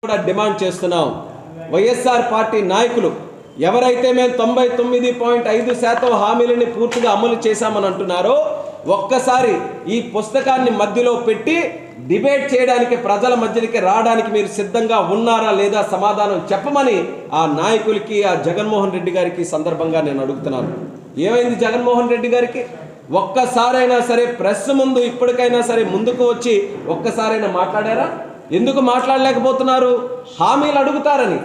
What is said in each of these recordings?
కూడా డిమాండ్ చేస్తున్నాం. వైఎస్ఆర్ పార్టీ నాయకులు ఎవరైతే మేము 99.5% హామీలని పూర్తిగా అమలు చేశామని అంటున్నారో ఒక్కసారి ఈ పుస్తకాన్ని మధ్యలో పెట్టి డిబేట్ చేయడానికి ప్రజల మధ్యకి రావడానికి మీరు సిద్ధంగా ఉన్నారా లేదా సమాధానం చెప్పమని ఆ నాయకులకి ఆ జగన్మోహన్ రెడ్డి గారికి సందర్భంగా నేను అడుగుతున్నాను. ఏమైంది జగన్మోహన్ రెడ్డి గారికి? ఒక్కసారైనా సరే ప్రెస్ ముందు ఇప్పటికైనా సరే ముందుకు వచ్చి ఒక్కసారైనా మాట్లాడారా? ఎందుకు మాట్లాడలేకపోతున్నారు? హామీలు అడుగుతారని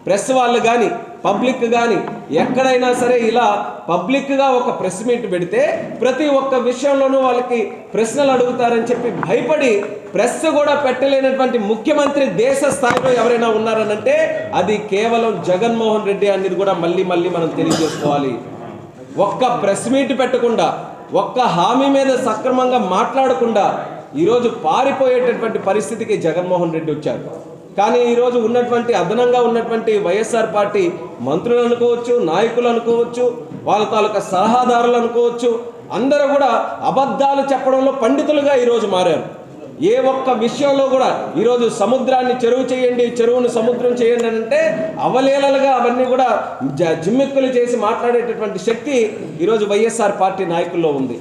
ప్రెస్ వాళ్ళు కానీ పబ్లిక్ కానీ ఎక్కడైనా సరే ఇలా పబ్లిక్గా ఒక ప్రెస్ మీట్ పెడితే ప్రతి ఒక్క విషయంలోనూ వాళ్ళకి ప్రశ్నలు అడుగుతారని చెప్పి భయపడి ప్రెస్ కూడా పెట్టలేనటువంటి ముఖ్యమంత్రి దేశ స్థాయిలో ఎవరైనా ఉన్నారనంటే అది కేవలం జగన్మోహన్ రెడ్డి అనేది కూడా మళ్ళీ మనం తెలియజేసుకోవాలి. ఒక్క ప్రెస్ మీట్ పెట్టకుండా ఒక్క హామీ మీద సక్రమంగా మాట్లాడకుండా ఈరోజు పారిపోయేటటువంటి పరిస్థితికి జగన్మోహన్ రెడ్డి వచ్చారు. కానీ ఈరోజు ఉన్నటువంటి అదనంగా ఉన్నటువంటి వైఎస్ఆర్ పార్టీ మంత్రులు అనుకోవచ్చు, నాయకులు అనుకోవచ్చు, వాళ్ళ తాలూకా సలహాదారులు అనుకోవచ్చు, అందరూ కూడా అబద్ధాలు చెప్పడంలో పండితులుగా ఈరోజు మారారు. ఏ ఒక్క విషయంలో కూడా ఈరోజు సముద్రాన్ని చెరువు చేయండి, చెరువును సముద్రం చేయండి అంటే అవలీలలుగా అవన్నీ కూడా జిమ్మిక్కులు చేసి మాట్లాడేటటువంటి శక్తి ఈరోజు వైఎస్ఆర్ పార్టీ నాయకుల్లో ఉంది.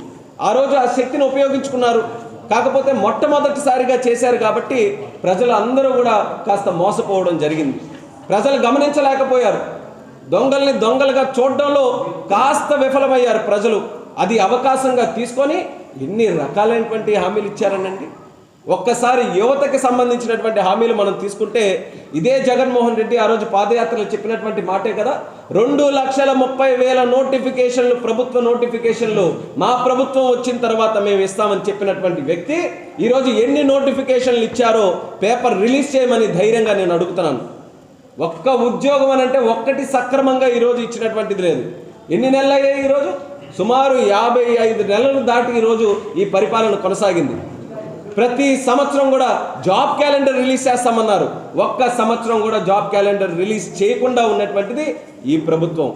ఆ రోజు ఆ శక్తిని ఉపయోగించుకున్నారు. కాకపోతే మొట్టమొదటిసారిగా చేశారు కాబట్టి ప్రజలు అందరూ కూడా కాస్త మోసపోవడం జరిగింది. ప్రజలు గమనించలేకపోయారు. దొంగల్ని దొంగలుగా చూడడంలో కాస్త విఫలమయ్యారు ప్రజలు. అది అవకాశంగా తీసుకొని ఎన్ని రకాలైనటువంటి హామీలు ఇచ్చారనండి. ఒక్కసారి యువతకి సంబంధించినటువంటి హామీలు మనం తీసుకుంటే ఇదే జగన్మోహన్ రెడ్డి ఆ రోజు పాదయాత్రలో చెప్పినటువంటి మాటే కదా, 2,30,000 నోటిఫికేషన్లు, ప్రభుత్వ నోటిఫికేషన్లు మా ప్రభుత్వం వచ్చిన తర్వాత మేము ఇస్తామని చెప్పినటువంటి వ్యక్తి ఈరోజు ఎన్ని నోటిఫికేషన్లు ఇచ్చారో పేపర్ రిలీజ్ చేయమని ధైర్యంగా నేను అడుగుతున్నాను. ఒక్క ఉద్యోగం అని అంటే ఒక్కటి సక్రమంగా ఈరోజు ఇచ్చినటువంటిది లేదు. ఎన్ని నెలలు అయ్యాయి? ఈరోజు సుమారు 55 నెలలు దాటి ఈరోజు ఈ పరిపాలన కొనసాగింది. ప్రతి సంవత్సరం కూడా జాబ్ క్యాలెండర్ రిలీజ్ చేస్తామన్నారు. ఒక్క సంవత్సరం కూడా జాబ్ క్యాలెండర్ రిలీజ్ చేయకుండా ఉన్నటువంటిది ఈ ప్రభుత్వం.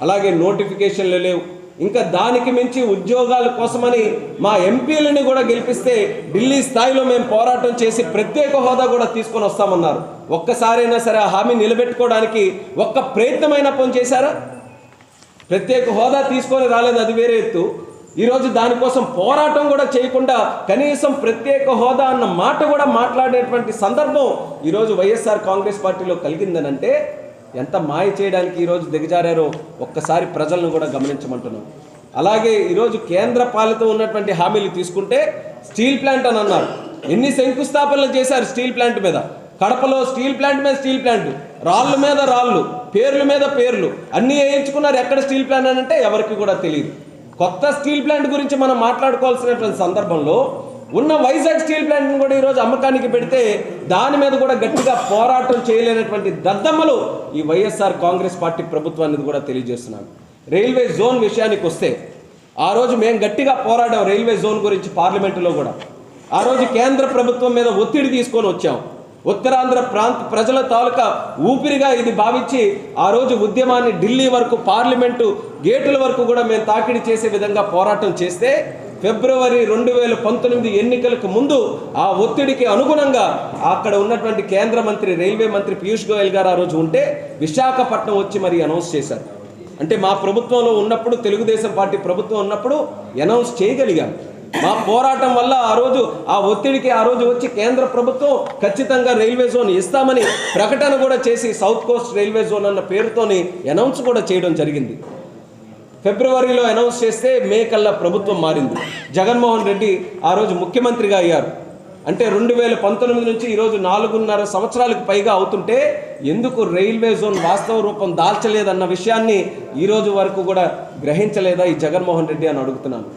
అలాగే నోటిఫికేషన్లు లేవు. ఇంకా దానికి మించి ఉద్యోగాల కోసమని మా ఎంపీలని కూడా గెలిపిస్తే ఢిల్లీ స్థాయిలో మేము పోరాటం చేసి ప్రత్యేక హోదా కూడా తీసుకొని వస్తామన్నారు. ఒక్కసారైనా సరే ఆ హామీ నిలబెట్టుకోవడానికి ఒక్క ప్రయత్నమైనా పని చేశారా? ప్రత్యేక హోదా తీసుకొని రాలేదు, అది వేరే ఎత్తు. ఈరోజు దానికోసం పోరాటం కూడా చేయకుండా కనీసం ప్రత్యేక హోదా అన్న మాట కూడా మాట్లాడేటువంటి సందర్భం ఈరోజు వైఎస్ఆర్ కాంగ్రెస్ పార్టీలో కలిగిందనంటే ఎంత మాయ చేయడానికి ఈరోజు దిగజారారో ఒక్కసారి ప్రజలను కూడా గమనించమంటున్నాం. అలాగే ఈరోజు కేంద్ర పాలిత ఉన్నటువంటి హామీలు తీసుకుంటే స్టీల్ ప్లాంట్ అని అన్నారు. ఎన్ని శంకుస్థాపనలు చేశారు స్టీల్ ప్లాంట్ మీద? కడపలో స్టీల్ ప్లాంట్ మీద స్టీల్ ప్లాంట్, రాళ్ళు మీద రాళ్ళు, పేర్ల మీద పేర్లు అన్నీ వేయించుకున్నారు. ఎక్కడ స్టీల్ ప్లాంట్ అని అంటే ఎవరికి కూడా తెలియదు. కొత్త స్టీల్ ప్లాంట్ గురించి మనం మాట్లాడుకోవాల్సినటువంటి సందర్భంలో ఉన్న వైజాగ్ స్టీల్ ప్లాంట్ని కూడా ఈరోజు అమ్మకానికి పెడితే దాని మీద కూడా గట్టిగా పోరాటం చేయలేనటువంటి దద్దమ్మలు ఈ వైఎస్ఆర్ కాంగ్రెస్ పార్టీ ప్రభుత్వాన్ని కూడా తెలియజేస్తున్నాను. రైల్వే జోన్ విషయానికి వస్తే ఆ రోజు మేము గట్టిగా పోరాడాం రైల్వే జోన్ గురించి పార్లమెంటులో కూడా. ఆ రోజు కేంద్ర ప్రభుత్వం మీద ఒత్తిడి తీసుకొని వచ్చాం. ఉత్తరాంధ్ర ప్రాంత ప్రజల తాలూకా ఊపిరిగా ఇది భావించి ఆ రోజు ఉద్యమాన్ని ఢిల్లీ వరకు, పార్లమెంటు గేటుల వరకు కూడా మేము తాకిడి చేసే విధంగా పోరాటం చేస్తే ఫిబ్రవరి 2019 ఎన్నికలకు ముందు ఆ ఒత్తిడికి అనుగుణంగా అక్కడ ఉన్నటువంటి కేంద్ర మంత్రి, రైల్వే మంత్రి పీయూష్ గోయల్ గారు ఆ రోజు ఉంటే విశాఖపట్నం వచ్చి మరి అనౌన్స్ చేశారు. అంటే మా ప్రభుత్వంలో ఉన్నప్పుడు, తెలుగుదేశం పార్టీ ప్రభుత్వం ఉన్నప్పుడు అనౌన్స్ చేయగలిగాం. మా పోరాటం వల్ల ఆ రోజు ఆ ఒత్తిడికి ఆ రోజు వచ్చి కేంద్ర ప్రభుత్వం ఖచ్చితంగా రైల్వే జోన్ ఇస్తామని ప్రకటన కూడా చేసి సౌత్ కోస్ట్ రైల్వే జోన్ అన్న పేరుతోని అనౌన్స్ కూడా చేయడం జరిగింది. ఫిబ్రవరిలో అనౌన్స్ చేస్తే మే కల్లా ప్రభుత్వం మారింది. జగన్మోహన్ రెడ్డి ఆ రోజు ముఖ్యమంత్రిగా అయ్యారు. అంటే 2019 నుంచి ఈరోజు 4.5 సంవత్సరాలకు పైగా అవుతుంటే ఎందుకు రైల్వే జోన్ వాస్తవ రూపం దాల్చలేదన్న విషయాన్ని ఈరోజు వరకు కూడా గ్రహించలేదా ఈ జగన్మోహన్ రెడ్డి అని అడుగుతున్నాను.